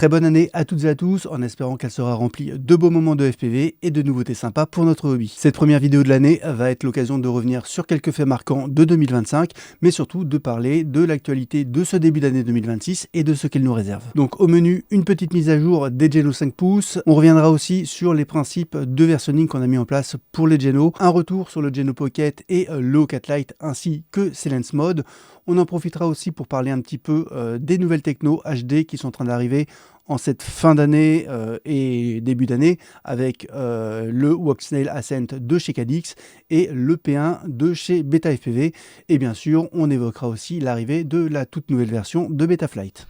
Très bonne année à toutes et à tous, en espérant qu'elle sera remplie de beaux moments de FPV et de nouveautés sympas pour notre hobby. Cette première vidéo de l'année va être l'occasion de revenir sur quelques faits marquants de 2025, mais surtout de parler de l'actualité de ce début d'année 2026 et de ce qu'il nous réserve. Donc au menu, une petite mise à jour des Geno 5 pouces, on reviendra aussi sur les principes de versionning qu'on a mis en place pour les Geno, un retour sur le Geno Pocket et le Hawk Lite ainsi que ses Lens Mode. On en profitera aussi pour parler un petit peu des nouvelles techno HD qui sont en train d'arriver en cette fin d'année et début d'année avec le Walksnail Ascent de chez Cadix et le P1 de chez Beta FPV. Et bien sûr, on évoquera aussi l'arrivée de la toute nouvelle version de Betaflight.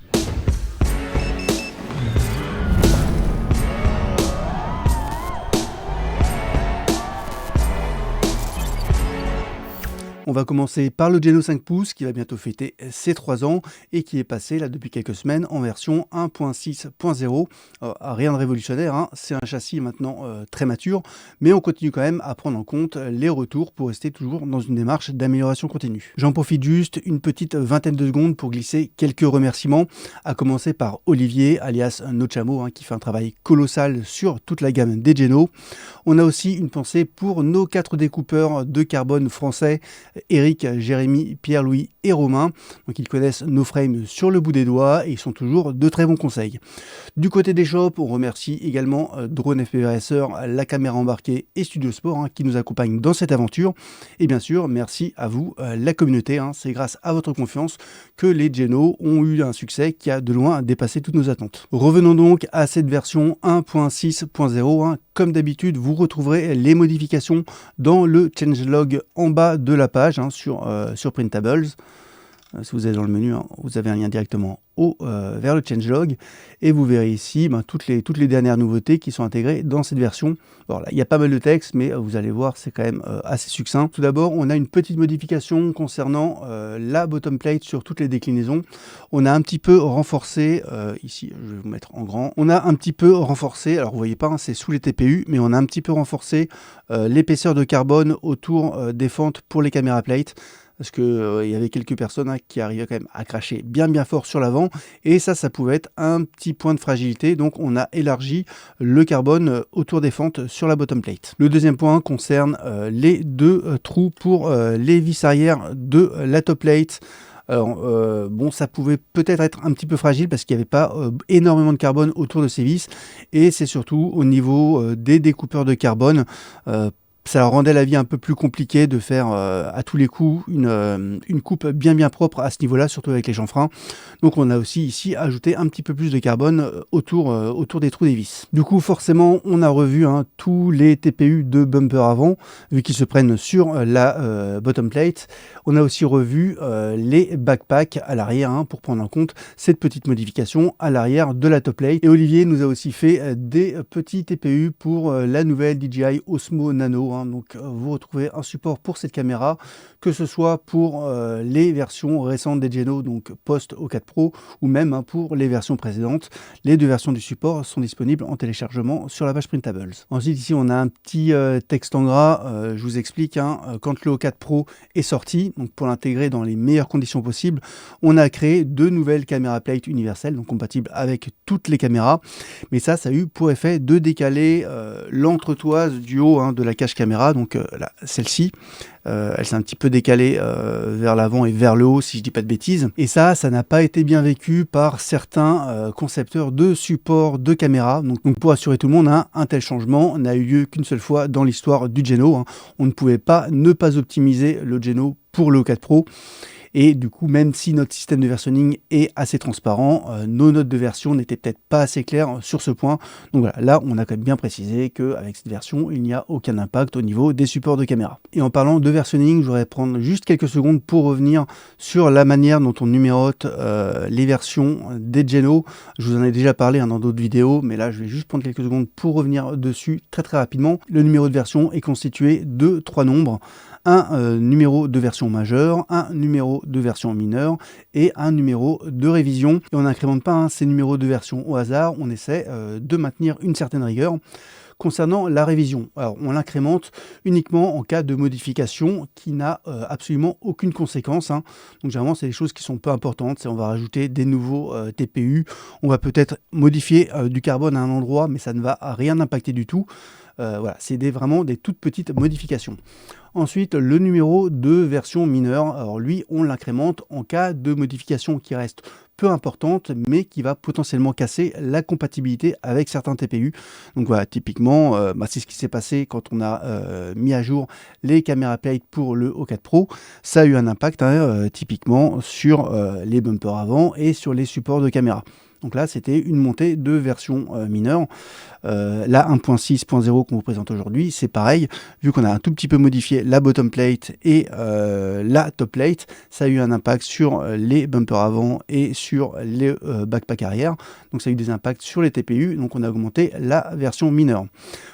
On va commencer par le Geno 5 pouces qui va bientôt fêter ses 3 ans et qui est passé là depuis quelques semaines en version 1.6.0. Rien de révolutionnaire, hein. C'est un châssis maintenant très mature, mais on continue quand même à prendre en compte les retours pour rester toujours dans une démarche d'amélioration continue. J'en profite juste une petite vingtaine de secondes pour glisser quelques remerciements, à commencer par Olivier alias Nochamo, hein, qui fait un travail colossal sur toute la gamme des Geno. On a aussi une pensée pour nos 4 découpeurs de carbone français, Eric, Jérémy, Pierre-Louis et Romain. Donc ils connaissent nos frames sur le bout des doigts et ils sont toujours de très bons conseils. Du côté des shops, on remercie également Drone FPV Racer, la caméra embarquée et Studio Sport, hein, qui nous accompagnent dans cette aventure. Et bien sûr, merci à vous, la communauté. Hein. C'est grâce à votre confiance que les Geno ont eu un succès qui a de loin dépassé toutes nos attentes. Revenons donc à cette version 1.6.0. Hein. Comme d'habitude, vous retrouverez les modifications dans le changelog en bas de la page, hein, sur Printables. Si vous êtes dans le menu, hein, vous avez un lien directement vers le changelog et vous verrez ici toutes les dernières nouveautés qui sont intégrées dans cette version. Alors là, il y a pas mal de texte, mais vous allez voir, c'est quand même assez succinct. Tout d'abord, on a une petite modification concernant la bottom plate sur toutes les déclinaisons. On a un petit peu renforcé, ici je vais vous mettre en grand, on a un petit peu renforcé, alors vous voyez pas, hein, c'est sous les TPU, mais on a un petit peu renforcé l'épaisseur de carbone autour des fentes pour les caméra plates. Parce qu'il y avait quelques personnes, hein, qui arrivaient quand même à cracher bien fort sur l'avant, et ça pouvait être un petit point de fragilité, donc on a élargi le carbone autour des fentes sur la bottom plate. Le deuxième point concerne les 2 trous pour les vis arrière de la top plate. Alors, bon, ça pouvait peut-être être un petit peu fragile parce qu'il n'y avait pas énormément de carbone autour de ces vis, et c'est surtout au niveau des découpeurs de carbone. Ça rendait la vie un peu plus compliquée de faire à tous les coups une coupe bien propre à ce niveau-là, surtout avec les chanfreins. Donc on a aussi ici ajouté un petit peu plus de carbone autour des trous des vis. Du coup, forcément, on a revu, hein, tous les TPU de bumper avant, vu qu'ils se prennent sur la bottom plate. On a aussi revu les backpacks à l'arrière, hein, pour prendre en compte cette petite modification à l'arrière de la top plate. Et Olivier nous a aussi fait des petits TPU pour la nouvelle DJI Osmo Nano. Donc vous retrouvez un support pour cette caméra, que ce soit pour les versions récentes des Geno, donc post au 4 Pro, ou même, hein, pour les versions précédentes. Les 2 versions du support sont disponibles en téléchargement sur la page Printables. Ensuite, ici on a un petit texte en gras. Je vous explique, hein, quand le 4 Pro est sorti, donc pour l'intégrer dans les meilleures conditions possibles, on a créé 2 nouvelles caméras plate universelles, donc compatibles avec toutes les caméras. Mais ça a eu pour effet de décaler l'entretoise du haut, hein, de la cage caméra. Donc celle-ci, elle s'est un petit peu décalée vers l'avant et vers le haut, si je dis pas de bêtises. Et ça n'a pas été bien vécu par certains concepteurs de support de caméra. Donc pour assurer tout le monde, hein, un tel changement n'a eu lieu qu'une seule fois dans l'histoire du Geno. Hein. On ne pouvait pas ne pas optimiser le Geno pour le 4 Pro. Et du coup, même si notre système de versionning est assez transparent, nos notes de version n'étaient peut-être pas assez claires sur ce point. Donc voilà, là, on a quand même bien précisé qu'avec cette version, il n'y a aucun impact au niveau des supports de caméra. Et en parlant de versionning, je voudrais prendre juste quelques secondes pour revenir sur la manière dont on numérote les versions des Geno. Je vous en ai déjà parlé, hein, dans d'autres vidéos, mais là, je vais juste prendre quelques secondes pour revenir dessus très rapidement. Le numéro de version est constitué de 3 nombres. Un numéro de version majeure, un numéro de version mineure et un numéro de révision. Et on n'incrémente pas, hein, ces numéros de version au hasard, on essaie de maintenir une certaine rigueur. Concernant la révision, alors on l'incrémente uniquement en cas de modification qui n'a absolument aucune conséquence, hein. Donc généralement, c'est des choses qui sont peu importantes. On va rajouter des nouveaux TPU, on va peut-être modifier du carbone à un endroit, mais ça ne va rien impacter du tout. Voilà, c'est vraiment des toutes petites modifications. Ensuite, le numéro de version mineure, alors lui, on l'incrémente en cas de modification qui reste peu importante, mais qui va potentiellement casser la compatibilité avec certains TPU. Donc voilà, typiquement, c'est ce qui s'est passé quand on a mis à jour les caméras plate pour le O4 Pro. Ça a eu un impact, hein, typiquement sur les bumpers avant et sur les supports de caméra. Donc là, c'était une montée de version mineure. La 1.6.0 qu'on vous présente aujourd'hui, c'est pareil. Vu qu'on a un tout petit peu modifié la bottom plate et la top plate, ça a eu un impact sur les bumpers avant et sur les backpacks arrière. Donc ça a eu des impacts sur les TPU. Donc on a augmenté la version mineure.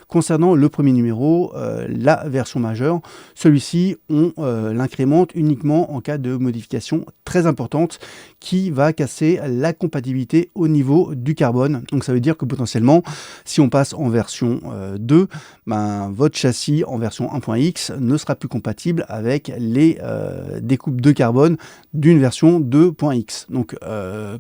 Concernant le premier numéro, la version majeure, celui-ci, on l'incrémente uniquement en cas de modification très importante qui va casser la compatibilité au niveau du carbone. Donc ça veut dire que potentiellement, si on passe en version 2, votre châssis en version 1.x ne sera plus compatible avec les découpes de carbone d'une version 2.x. Donc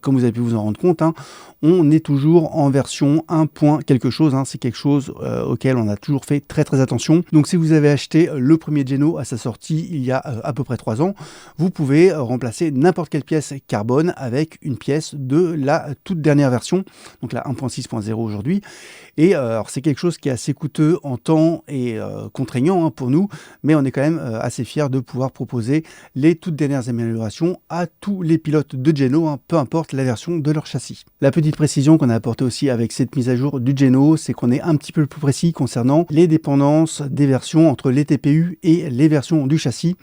comme vous avez pu vous en rendre compte, hein, on est toujours en version 1. quelque chose, hein, c'est quelque chose auquel on a toujours fait très attention. Donc si vous avez acheté le premier Geno à sa sortie il y a à peu près 3 ans, vous pouvez remplacer n'importe quelle pièce carbone avec une pièce de la toute dernière version, donc la 1.6.0 aujourd'hui. Et alors c'est quelque chose qui est assez coûteux en temps et contraignant, hein, pour nous, mais on est quand même assez fiers de pouvoir proposer les toutes dernières améliorations à tous les pilotes de Geno, hein, peu importe la version de leur châssis. La petite précision qu'on a apportée aussi avec cette mise à jour du Geno, c'est qu'on est un petit peu plus précis concernant les dépendances des versions entre les TPU et les versions du châssis.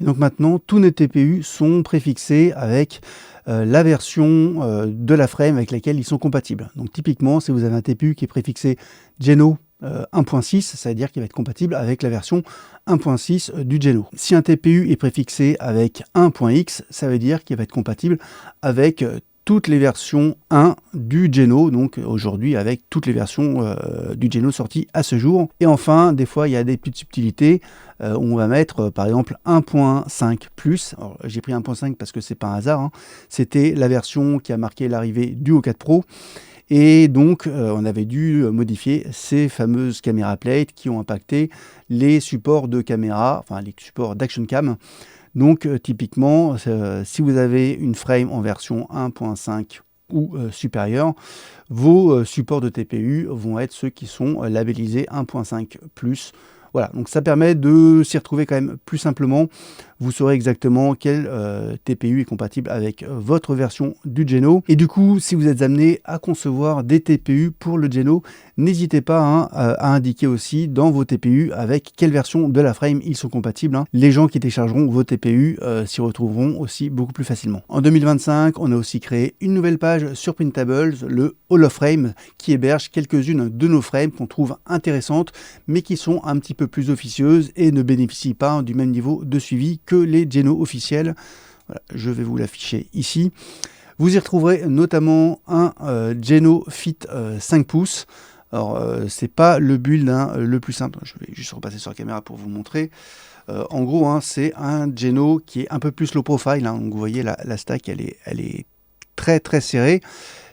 Et donc maintenant, tous nos TPU sont préfixés avec la version de la frame avec laquelle ils sont compatibles. Donc typiquement, si vous avez un TPU qui est préfixé Geno 1.6, ça veut dire qu'il va être compatible avec la version 1.6 du Geno. Si un TPU est préfixé avec 1.x, ça veut dire qu'il va être compatible avec toutes les versions 1 du Geno, donc aujourd'hui avec toutes les versions du Geno sorties à ce jour. Et enfin, des fois, il y a des petites subtilités. On va mettre par exemple 1.5+. J'ai pris 1.5 parce que c'est pas un hasard, hein. C'était la version qui a marqué l'arrivée du O4 Pro. Et donc, on avait dû modifier ces fameuses caméras plate qui ont impacté les supports de caméra, enfin les supports d'Action Cam. Donc typiquement, si vous avez une frame en version 1.5 ou supérieure, vos supports de TPU vont être ceux qui sont labellisés 1.5+. Voilà, donc ça permet de s'y retrouver quand même plus simplement. Vous saurez exactement quel TPU est compatible avec votre version du Geno. Et du coup, si vous êtes amené à concevoir des TPU pour le Geno, n'hésitez pas, hein, à indiquer aussi dans vos TPU avec quelle version de la frame ils sont compatibles, hein. Les gens qui téléchargeront vos TPU s'y retrouveront aussi beaucoup plus facilement. En 2025, on a aussi créé une nouvelle page sur Printables, le Hall of Frame, qui héberge quelques-unes de nos frames qu'on trouve intéressantes, mais qui sont un petit peu plus officieuses et ne bénéficient pas du même niveau de suivi que les Geno officiels. Voilà, je vais vous l'afficher ici. Vous y retrouverez notamment un Geno Fit 5 pouces. Alors, c'est pas le build, hein, le plus simple. Je vais juste repasser sur la caméra pour vous montrer. En gros, hein, c'est un Geno qui est un peu plus low profile, hein. Donc, vous voyez, la stack, elle est très serrée.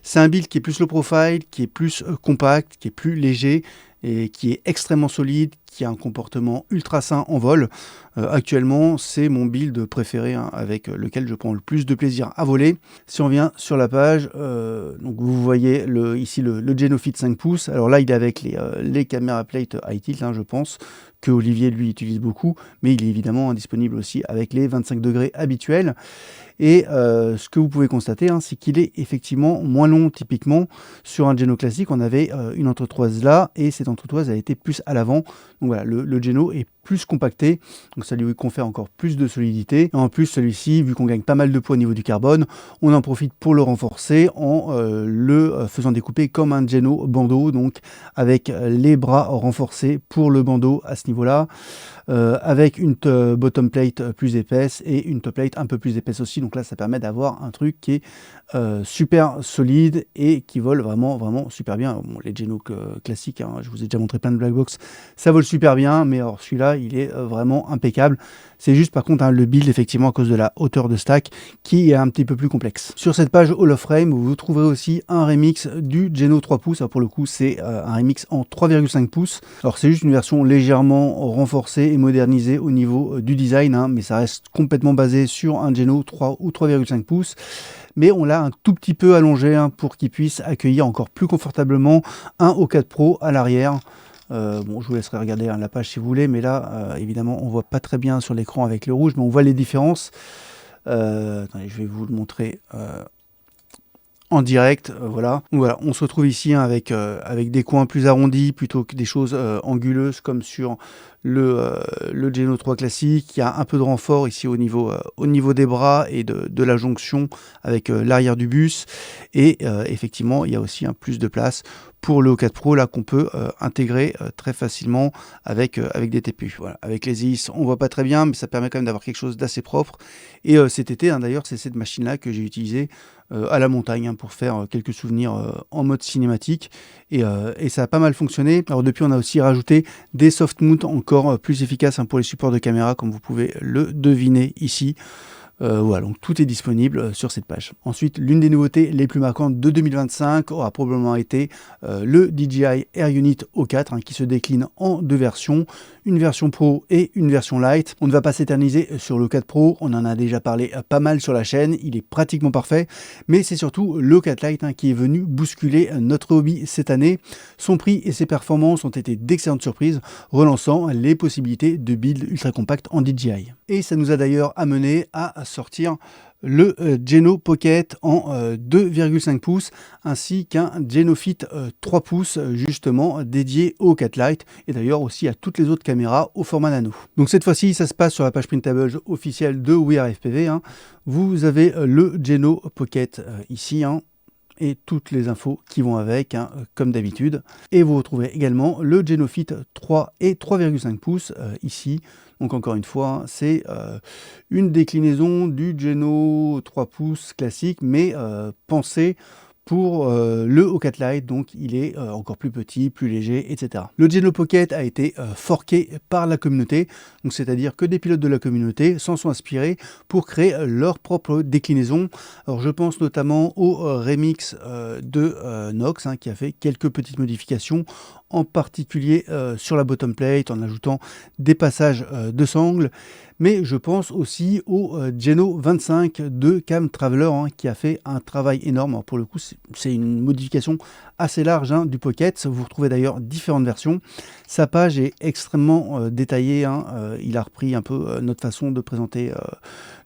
C'est un build qui est plus low profile, qui est plus compact, qui est plus léger et qui est extrêmement solide, qui a un comportement ultra sain en vol. Actuellement, c'est mon build préféré, hein, avec lequel je prends le plus de plaisir à voler. Si on vient sur la page, donc vous voyez ici le Geno Fit 5 pouces. Alors là, il est avec les caméras plate high tilt, hein, je pense, que Olivier lui utilise beaucoup, mais il est évidemment disponible aussi avec les 25 degrés habituels. Et ce que vous pouvez constater, hein, c'est qu'il est effectivement moins long. Typiquement, sur un Geno classique, on avait une entretoise là, et cette entretoise a été plus à l'avant. Donc voilà, le Geno est plus compacté, donc ça lui confère encore plus de solidité. Et en plus, celui-ci, vu qu'on gagne pas mal de poids au niveau du carbone, on en profite pour le renforcer en le faisant découper comme un Geno bandeau, donc avec les bras renforcés pour le bandeau à ce niveau-là, avec une bottom plate plus épaisse et une top plate un peu plus épaisse aussi. Donc là, ça permet d'avoir un truc qui est super solide et qui vole vraiment super bien. Bon, les Geno classiques, hein, je vous ai déjà montré plein de black box, ça vole super bien, mais alors celui-là, il est vraiment impeccable. C'est juste par contre hein, le build effectivement à cause de la hauteur de stack qui est un petit peu plus complexe. Sur cette page Hall of Frame, vous trouverez aussi un remix du Geno 3 pouces. Alors pour le coup, c'est un remix en 3,5 pouces. Alors c'est juste une version légèrement renforcée et modernisée au niveau du design, hein, mais ça reste complètement basé sur un Geno 3 ou 3,5 pouces. Mais on l'a un tout petit peu allongé hein, pour qu'il puisse accueillir encore plus confortablement un O4 Pro à l'arrière. Bon, je vous laisserai regarder hein, la page si vous voulez, mais là, évidemment, on voit pas très bien sur l'écran avec le rouge, mais on voit les différences. Attendez, je vais vous le montrer en direct. Voilà. Donc, voilà, on se retrouve ici hein, avec des coins plus arrondis plutôt que des choses anguleuses comme sur le Geno 3 classique. Il y a un peu de renfort ici au niveau des bras et de la jonction avec l'arrière du bus. Et effectivement, il y a aussi plus de place pour le O4 Pro là qu'on peut intégrer très facilement avec des TPU. Voilà. Avec les hélices, on voit pas très bien, mais ça permet quand même d'avoir quelque chose d'assez propre. Et cet été, hein, d'ailleurs, c'est cette machine-là que j'ai utilisée à la montagne hein, pour faire quelques souvenirs en mode cinématique. Et ça a pas mal fonctionné. Alors depuis, on a aussi rajouté des soft mounts encore plus efficaces hein, pour les supports de caméra, comme vous pouvez le deviner ici. Voilà, donc tout est disponible sur cette page. Ensuite, l'une des nouveautés les plus marquantes de 2025 aura probablement été le DJI Air Unit O4 hein, qui se décline en deux versions, une version Pro et une version Lite. On ne va pas s'éterniser sur le O4 Pro, on en a déjà parlé pas mal sur la chaîne, il est pratiquement parfait, mais c'est surtout le O4 Lite hein, qui est venu bousculer notre hobby cette année. Son prix et ses performances ont été d'excellentes surprises, relançant les possibilités de build ultra compact en DJI. Et ça nous a d'ailleurs amené à sortir le Geno Pocket en 2,5 pouces ainsi qu'un Geno Fit 3 pouces justement dédié au O4 Lite et d'ailleurs aussi à toutes les autres caméras au format nano. Donc cette fois-ci ça se passe sur la page Printables officielle de WeAreFPV hein. Vous avez le Geno Pocket ici hein, et toutes les infos qui vont avec hein, comme d'habitude, et vous retrouvez également le Geno Fit 3 et 3,5 pouces ici. Donc encore une fois, c'est une déclinaison du Geno 3 pouces classique, mais pensé pour le O4 Lite, donc il est encore plus petit, plus léger, etc. Le Geno Pocket a été forqué par la communauté, donc c'est-à-dire que des pilotes de la communauté s'en sont inspirés pour créer leur propre déclinaison. Alors je pense notamment au remix de Nox, hein, qui a fait quelques petites modifications, en particulier sur la bottom plate, en ajoutant des passages de sangle. Mais je pense aussi au Geno 25 de Cam Traveler hein, qui a fait un travail énorme. Alors pour le coup, c'est une modification assez large hein, du Pocket. Vous retrouvez d'ailleurs différentes versions. Sa page est extrêmement détaillée. Hein. Il a repris un peu notre façon de présenter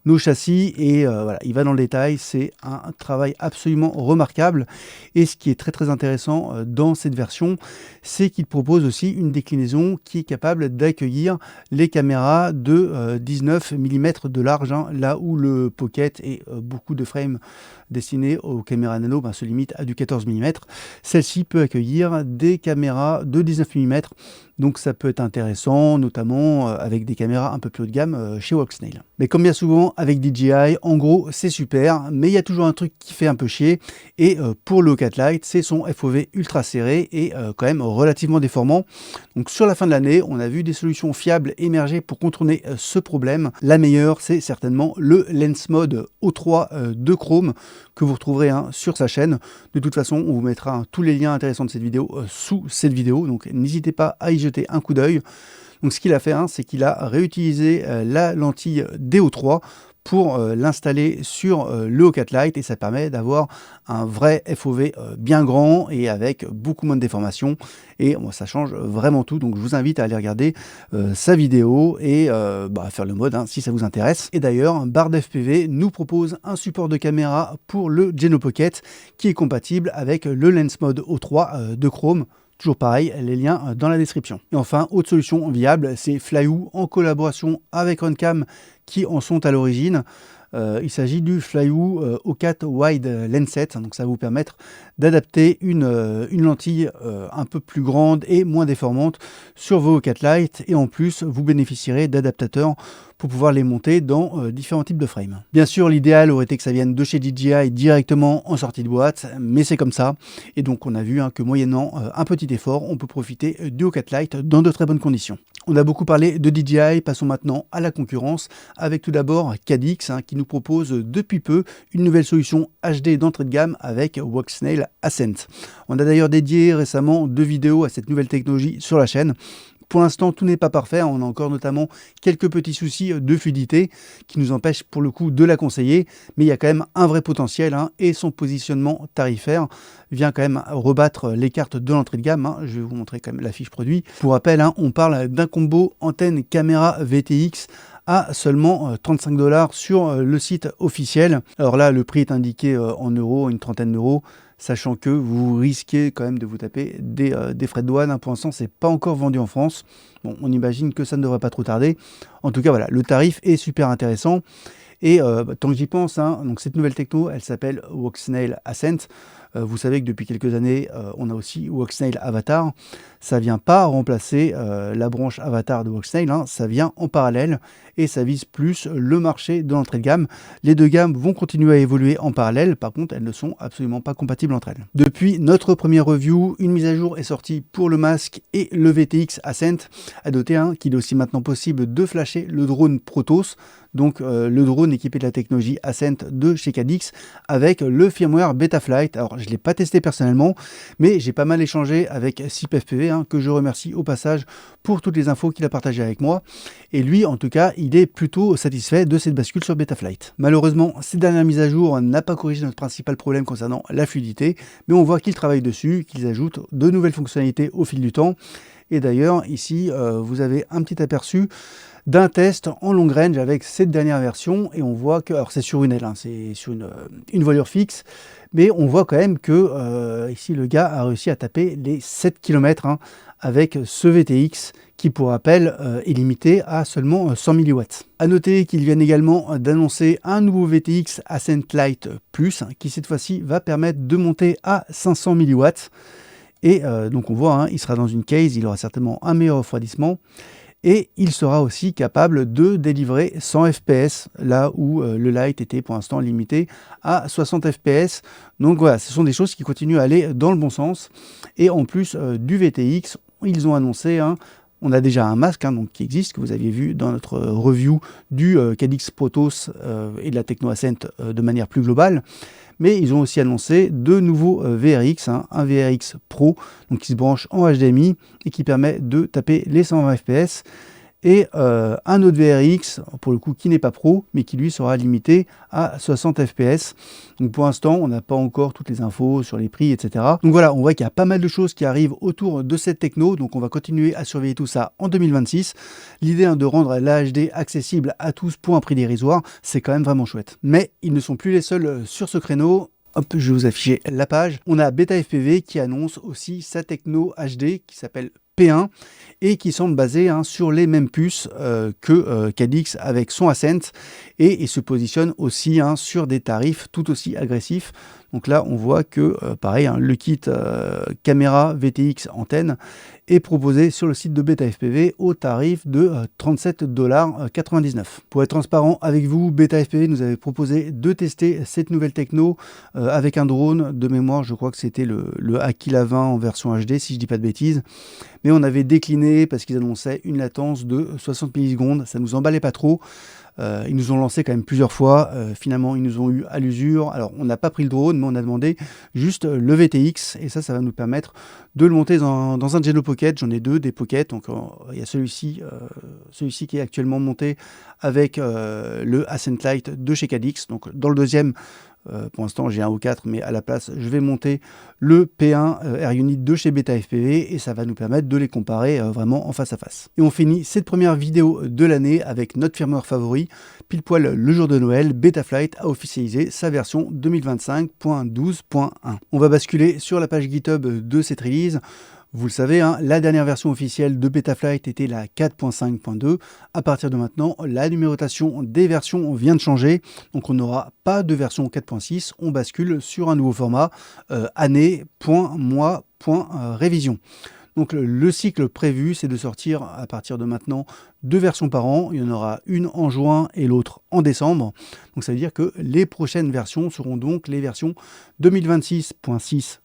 nos châssis et voilà, il va dans le détail. C'est un travail absolument remarquable. Et ce qui est très intéressant dans cette version, c'est qu'il propose aussi une déclinaison qui est capable d'accueillir les caméras de 19 mm de large, hein, là où le Pocket et beaucoup de frames destinés aux caméras nano se limitent à du 14 mm. Celle-ci peut accueillir des caméras de 19 mm, donc ça peut être intéressant, notamment avec des caméras un peu plus haut de gamme chez Walksnail. Mais comme bien souvent avec DJI, en gros c'est super, mais il y a toujours un truc qui fait un peu chier, et pour le O4 Lite, c'est son FOV ultra serré et quand même relativement déformant. Donc sur la fin de l'année, on a vu des solutions fiables émerger pour contourner ce problème. La meilleure, c'est certainement le Lens Mode O3 de Chrome, que vous retrouverez hein, sur sa chaîne. De toute façon, on vous mettra hein, tous les liens intéressants de cette vidéo sous cette vidéo, donc n'hésitez pas à y jeter un coup d'œil. Donc ce qu'il a fait, hein, c'est qu'il a réutilisé la lentille DO3 pour l'installer sur le O4 Lite, et ça permet d'avoir un vrai FOV bien grand et avec beaucoup moins de déformation, et bon, ça change vraiment tout. Donc je vous invite à aller regarder sa vidéo et à faire le mode hein, si ça vous intéresse. Et d'ailleurs, BardFPV nous propose un support de caméra pour le Geno Pocket qui est compatible avec le Lens Mode O3 de Chrome, Toujours pareil, les liens dans la description. Et enfin, autre solution viable, c'est Flywoo en collaboration avec Runcam qui en sont à l'origine. Il s'agit du Flywoo O4 Wide Lenset, donc ça va vous permettre d'adapter une lentille un peu plus grande et moins déformante sur vos O4 Lite, et en plus vous bénéficierez d'adaptateurs pour pouvoir les monter dans différents types de frames. Bien sûr, l'idéal aurait été que ça vienne de chez DJI directement en sortie de boîte, mais c'est comme ça, et donc on a vu que moyennant un petit effort, on peut profiter du O4 Lite dans de très bonnes conditions. On a beaucoup parlé de DJI, passons maintenant à la concurrence, avec tout d'abord Caddx qui nous propose depuis peu une nouvelle solution HD d'entrée de gamme avec Walksnail Ascent. On a d'ailleurs dédié récemment 2 vidéos à cette nouvelle technologie sur la chaîne. Pour l'instant, tout n'est pas parfait. On a encore notamment quelques petits soucis de fluidité qui nous empêchent pour le coup de la conseiller. Mais il y a quand même un vrai potentiel et son positionnement tarifaire vient quand même rebattre les cartes de l'entrée de gamme. Je vais vous montrer quand même la fiche produit. Pour rappel, on parle d'un combo antenne caméra VTX à seulement 35 $ sur le site officiel. Alors là, le prix est indiqué en euros, une trentaine d'euros, sachant que vous risquez quand même de vous taper des frais de douane. Pour l'instant, c'est pas encore vendu en France. Bon, on imagine que ça ne devrait pas trop tarder. En tout cas, voilà, le tarif est super intéressant. Et tant que j'y pense, donc cette nouvelle techno, elle s'appelle Walksnail Ascent. Vous savez que depuis quelques années, on a aussi Walksnail Avatar. Ça ne vient pas remplacer la branche Avatar de Walksnail, ça vient en parallèle et ça vise plus le marché de l'entrée de gamme. Les deux gammes vont continuer à évoluer en parallèle, par contre elles ne sont absolument pas compatibles entre elles. Depuis notre première review, une mise à jour est sortie pour le masque et le VTX Ascent. À noter qu'il est aussi maintenant possible de flasher le drone Protos, donc le drone équipé de la technologie Ascent de chez Caddx avec le firmware Betaflight. Alors je ne l'ai pas testé personnellement, mais j'ai pas mal échangé avec SipFPV, que je remercie au passage pour toutes les infos qu'il a partagées avec moi. Et lui, en tout cas, il est plutôt satisfait de cette bascule sur Betaflight. Malheureusement, cette dernière mise à jour n'a pas corrigé notre principal problème concernant la fluidité, mais on voit qu'ils travaillent dessus, qu'ils ajoutent de nouvelles fonctionnalités au fil du temps. Et d'ailleurs, ici, vous avez un petit aperçu d'un test en long range avec cette dernière version, et on voit que, alors c'est sur une aile, c'est sur une voilure fixe, mais on voit quand même que ici le gars a réussi à taper les 7 km avec ce VTX qui, pour rappel, est limité à seulement 100 mW. A noter qu'ils viennent également d'annoncer un nouveau VTX Ascent Lite Plus qui cette fois-ci va permettre de monter à 500 mW. Et donc on voit, il sera dans une case, il aura certainement un meilleur refroidissement. Et il sera aussi capable de délivrer 100 fps, là où le Lite était pour l'instant limité à 60 fps. Donc voilà, ce sont des choses qui continuent à aller dans le bon sens. Et en plus du VTX, ils ont annoncé, on a déjà un masque donc, qui existe, que vous aviez vu dans notre review du Caddx Protos et de la Techno Ascent de manière plus globale. Mais ils ont aussi annoncé 2 nouveaux VRX, un VRX Pro donc qui se branche en HDMI et qui permet de taper les 120 fps, et un autre VRX, pour le coup qui n'est pas pro, mais qui lui sera limité à 60 fps. Donc pour l'instant, on n'a pas encore toutes les infos sur les prix, etc. Donc voilà, on voit qu'il y a pas mal de choses qui arrivent autour de cette techno, donc on va continuer à surveiller tout ça en 2026. L'idée de rendre la HD accessible à tous pour un prix dérisoire, c'est quand même vraiment chouette. Mais ils ne sont plus les seuls sur ce créneau. Hop, je vais vous afficher la page. On a BetaFPV qui annonce aussi sa techno HD qui s'appelle P1 et qui semble basé sur les mêmes puces que Caddx avec son Ascent, et se positionne aussi sur des tarifs tout aussi agressifs. Donc là on voit que pareil, le kit caméra VTX antenne est proposé sur le site de BetaFPV au tarif de 37,99 $. Pour être transparent avec vous, BetaFPV nous avait proposé de tester cette nouvelle techno avec un drone de mémoire. Je crois que c'était le Aquila 20 en version HD si je dis pas de bêtises, mais on avait décliné parce qu'ils annonçaient une latence de 60 millisecondes. Ça nous emballait pas trop. Ils nous ont lancé quand même plusieurs fois, finalement ils nous ont eu à l'usure. Alors on n'a pas pris le drone, mais on a demandé juste le VTX, et ça va nous permettre de le monter dans un Gelo Pocket. J'en ai 2 des Pocket, donc il y a celui-ci qui est actuellement monté avec le Ascent Lite de chez Caddx. Donc dans le deuxième, pour l'instant j'ai un O4, mais à la place je vais monter le P1 Air Unit de chez BetaFPV, et ça va nous permettre de les comparer vraiment en face à face. Et on finit cette première vidéo de l'année avec notre firmware favori. Pile poil le jour de Noël, Betaflight a officialisé sa version 2025.12.1. On va basculer sur la page GitHub de cette release. Vous le savez, hein, la dernière version officielle de Betaflight était la 4.5.2. À partir de maintenant, la numérotation des versions vient de changer. Donc on n'aura pas de version 4.6. On bascule sur un nouveau format, année, point, mois, point, révision. Donc le cycle prévu, c'est de sortir à partir de maintenant 2 versions par an. Il y en aura une en juin et l'autre en décembre. Donc ça veut dire que les prochaines versions seront donc les versions 2026.6.1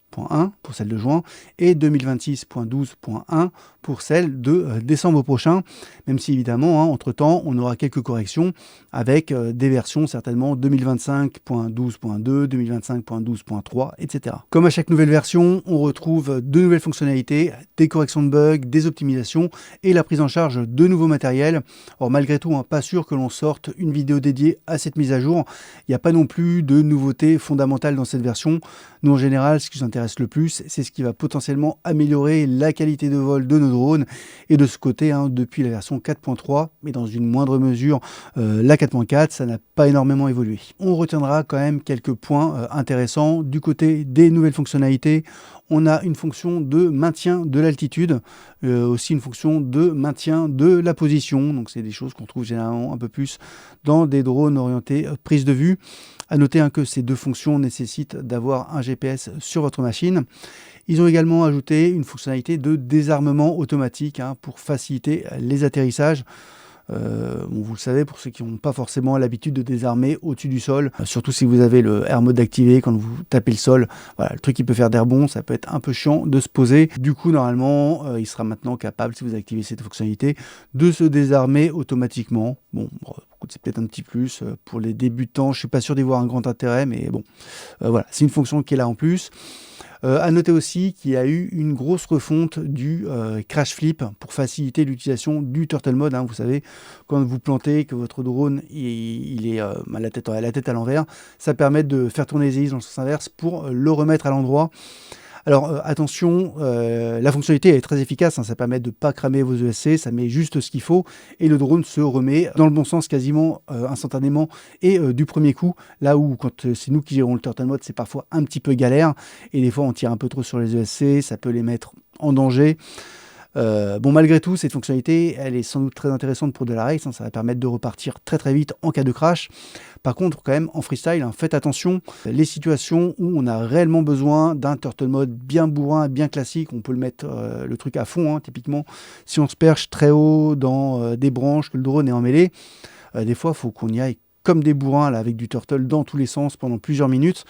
pour celle de juin et 2026.12.1 pour celle de décembre prochain, même si évidemment, hein, entre-temps, on aura quelques corrections avec des versions certainement 2025.12.2, 2025.12.3, etc. Comme à chaque nouvelle version, on retrouve de nouvelles fonctionnalités, des corrections de bugs, des optimisations et la prise en charge de nouveaux matériels. Alors malgré tout, hein, pas sûr que l'on sorte une vidéo dédiée à cette mise à jour. Il n'y a pas non plus de nouveautés fondamentales dans cette version. Nous, en général, ce qui nous intéresse le plus, c'est ce qui va potentiellement améliorer la qualité de vol de nos drones. Et de ce côté, hein, depuis la version 4.3, mais dans une moindre mesure, la 4.4, ça n'a pas énormément évolué. On retiendra quand même quelques points intéressants. Du côté des nouvelles fonctionnalités, on a une fonction de maintien de l'altitude, aussi une fonction de maintien de la position. Donc c'est des choses qu'on trouve généralement un peu plus dans des drones orientés prise de vue. À noter hein, que ces deux fonctions nécessitent d'avoir un GPS sur votre machine. Ils ont également ajouté une fonctionnalité de désarmement automatique hein, pour faciliter les atterrissages. Bon, vous le savez, pour ceux qui n'ont pas forcément l'habitude de désarmer au-dessus du sol, surtout si vous avez le Air Mode activé quand vous tapez le sol, voilà, le truc qui peut faire des rebonds, ça peut être un peu chiant de se poser. Du coup, normalement, il sera maintenant capable, si vous activez cette fonctionnalité, de se désarmer automatiquement. Bon, c'est peut-être un petit plus pour les débutants, je suis pas sûr d'y voir un grand intérêt, mais bon, voilà, c'est une fonction qui est là en plus. À noter aussi qu'il y a eu une grosse refonte du crash flip pour faciliter l'utilisation du turtle mode. Hein. Vous savez, quand vous plantez, que votre drone il est la tête à l'envers, ça permet de faire tourner les hélices dans le sens inverse pour le remettre à l'endroit. Alors attention, la fonctionnalité est très efficace, hein, ça permet de ne pas cramer vos ESC, ça met juste ce qu'il faut et le drone se remet dans le bon sens quasiment instantanément et du premier coup, là où quand c'est nous qui gérons le turtle mode, c'est parfois un petit peu galère et des fois on tire un peu trop sur les ESC, ça peut les mettre en danger. Bon, malgré tout, cette fonctionnalité, elle est sans doute très intéressante pour de la race, hein, ça va permettre de repartir très très vite en cas de crash. Par contre, quand même, en freestyle, hein, faites attention, les situations où on a réellement besoin d'un turtle mode bien bourrin, bien classique, on peut le mettre le truc à fond, hein, typiquement, si on se perche très haut dans des branches, que le drone est emmêlé, des fois, il faut qu'on y aille comme des bourrins, là, avec du turtle dans tous les sens pendant plusieurs minutes.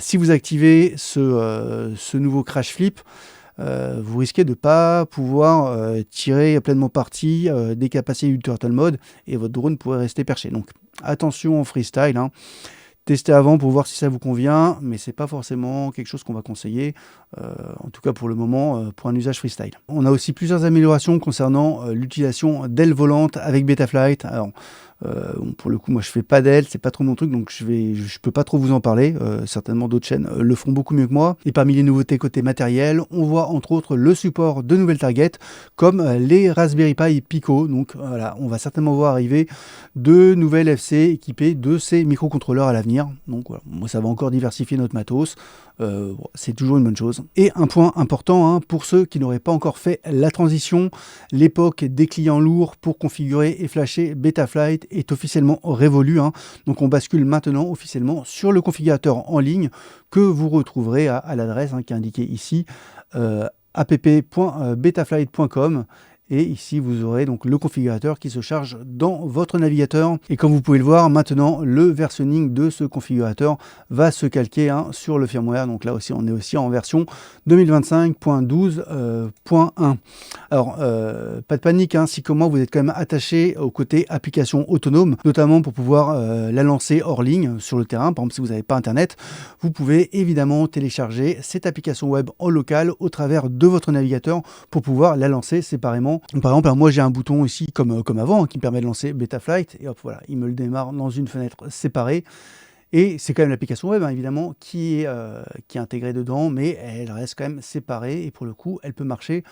Si vous activez ce nouveau crash flip, vous risquez de ne pas pouvoir tirer pleinement parti des capacités du turtle mode et votre drone pourrait rester perché. Donc attention en freestyle, hein. Testez avant pour voir si ça vous convient, mais ce n'est pas forcément quelque chose qu'on va conseiller, en tout cas pour le moment, pour un usage freestyle. On a aussi plusieurs améliorations concernant l'utilisation d'ailes volantes avec Betaflight. Alors, pour le coup, moi je fais pas d'ailes, c'est pas trop mon truc, donc je peux pas trop vous en parler. Certainement d'autres chaînes le feront beaucoup mieux que moi. Et parmi les nouveautés côté matériel, on voit entre autres le support de nouvelles targets comme les Raspberry Pi Pico. Donc voilà, on va certainement voir arriver de nouvelles FC équipées de ces microcontrôleurs à l'avenir. Donc voilà, moi ça va encore diversifier notre matos. C'est toujours une bonne chose. Et un point important hein, pour ceux qui n'auraient pas encore fait la transition, l'époque des clients lourds pour configurer et flasher Betaflight est officiellement révolue. Hein. Donc on bascule maintenant officiellement sur le configurateur en ligne que vous retrouverez à l'adresse hein, qui est indiquée ici, app.betaflight.com. Et ici, vous aurez donc le configurateur qui se charge dans votre navigateur. Et comme vous pouvez le voir, maintenant, le versionning de ce configurateur va se calquer hein, sur le firmware. Donc là aussi, on est aussi en version 2025.12.1. Alors, pas de panique, hein, si comme moi, vous êtes quand même attaché au côté application autonome, notamment pour pouvoir la lancer hors ligne sur le terrain. Par exemple, si vous n'avez pas Internet, vous pouvez évidemment télécharger cette application web en local au travers de votre navigateur pour pouvoir la lancer séparément. Par exemple, moi j'ai un bouton ici comme avant hein, qui me permet de lancer Betaflight et hop voilà, il me le démarre dans une fenêtre séparée. Et c'est quand même l'application web hein, évidemment qui est intégrée dedans, mais elle reste quand même séparée et pour le coup elle peut marcher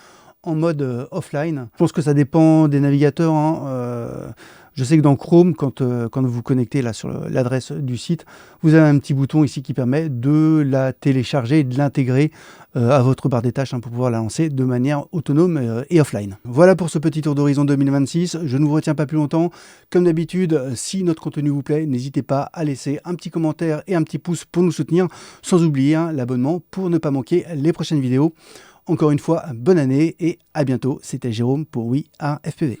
en mode offline. Je pense que ça dépend des navigateurs, hein. Je sais que dans Chrome, quand vous vous connectez là sur l'adresse du site, vous avez un petit bouton ici qui permet de la télécharger et de l'intégrer à votre barre des tâches, hein, pour pouvoir la lancer de manière autonome et offline. Voilà pour ce petit tour d'horizon 2026. Je ne vous retiens pas plus longtemps. Comme d'habitude, si notre contenu vous plaît, n'hésitez pas à laisser un petit commentaire et un petit pouce pour nous soutenir, sans oublier, hein, l'abonnement pour ne pas manquer les prochaines vidéos. Encore une fois, bonne année et à bientôt. C'était Jérôme pour Oui à FPV.